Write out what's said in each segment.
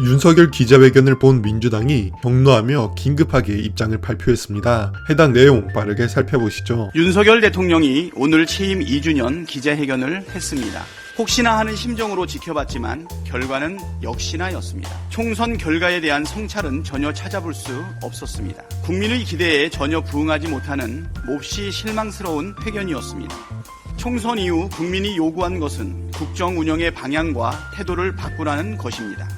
윤석열 기자회견을 본 민주당이 격노하며 긴급하게 입장을 발표했습니다. 해당 내용 빠르게 살펴보시죠. 윤석열 대통령이 오늘 취임 2주년 기자회견을 했습니다. 혹시나 하는 심정으로 지켜봤지만 결과는 역시나였습니다. 총선 결과에 대한 성찰은 전혀 찾아볼 수 없었습니다. 국민의 기대에 전혀 부응하지 못하는 몹시 실망스러운 회견이었습니다. 총선 이후 국민이 요구한 것은 국정 운영의 방향과 태도를 바꾸라는 것입니다.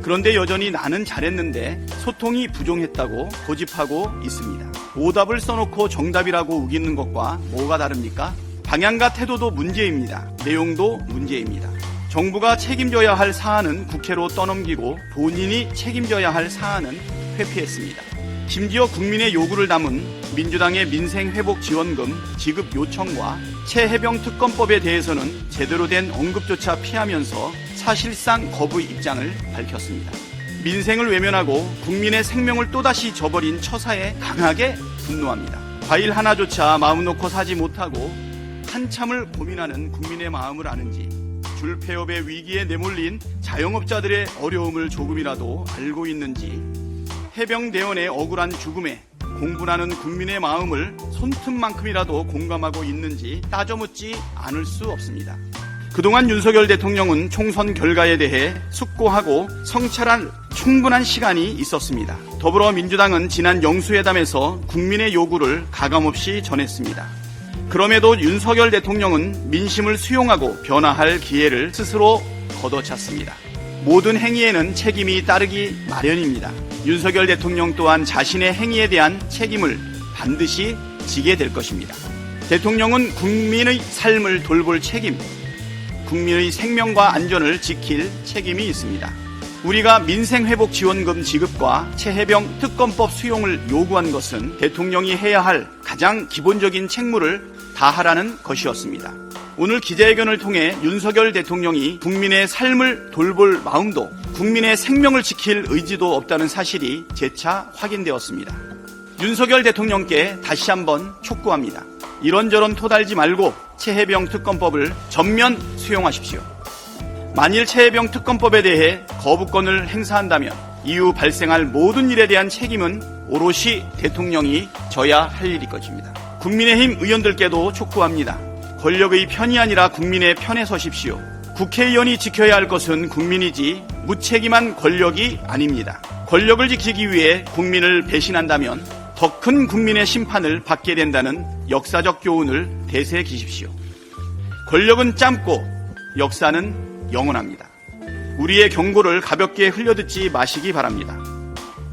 그런데 여전히 나는 잘했는데 소통이 부족했다고 고집하고 있습니다. 오답을 써놓고 정답이라고 우기는 것과 뭐가 다릅니까? 방향과 태도도 문제입니다. 내용도 문제입니다. 정부가 책임져야 할 사안은 국회로 떠넘기고 본인이 책임져야 할 사안은 회피했습니다. 심지어 국민의 요구를 담은 민주당의 민생회복지원금 지급 요청과 최해병 특검법에 대해서는 제대로 된 언급조차 피하면서 사실상 거부 입장을 밝혔습니다. 민생을 외면하고 국민의 생명을 또다시 저버린 처사에 강하게 분노합니다. 과일 하나조차 마음 놓고 사지 못하고 한참을 고민하는 국민의 마음을 아는지 줄 폐업의 위기에 내몰린 자영업자들의 어려움을 조금이라도 알고 있는지 해병대원의 억울한 죽음에 공분하는 국민의 마음을 손틈만큼이라도 공감하고 있는지 따져묻지 않을 수 없습니다. 그동안 윤석열 대통령은 총선 결과에 대해 숙고하고 성찰할 충분한 시간이 있었습니다. 더불어민주당은 지난 영수회담에서 국민의 요구를 가감없이 전했습니다. 그럼에도 윤석열 대통령은 민심을 수용하고 변화할 기회를 스스로 걷어찼습니다. 모든 행위에는 책임이 따르기 마련입니다. 윤석열 대통령 또한 자신의 행위에 대한 책임을 반드시 지게 될 것입니다. 대통령은 국민의 삶을 돌볼 책임, 국민의 생명과 안전을 지킬 책임이 있습니다. 우리가 민생회복지원금 지급과 최해병 특검법 수용을 요구한 것은 대통령이 해야 할 가장 기본적인 책무를 다하라는 것이었습니다. 오늘 기자회견을 통해 윤석열 대통령이 국민의 삶을 돌볼 마음도 국민의 생명을 지킬 의지도 없다는 사실이 재차 확인되었습니다. 윤석열 대통령께 다시 한번 촉구합니다. 이런저런 토달지 말고 최해병 특검법을 전면 수용하십시오. 만일 최해병 특검법에 대해 거부권을 행사한다면 이후 발생할 모든 일에 대한 책임은 오롯이 대통령이 져야 할 일일 것입니다. 국민의힘 의원들께도 촉구합니다. 권력의 편이 아니라 국민의 편에 서십시오. 국회의원이 지켜야 할 것은 국민이지 무책임한 권력이 아닙니다. 권력을 지키기 위해 국민을 배신한다면 더 큰 국민의 심판을 받게 된다는 역사적 교훈을 되새기십시오. 권력은 짧고 역사는 영원합니다. 우리의 경고를 가볍게 흘려듣지 마시기 바랍니다.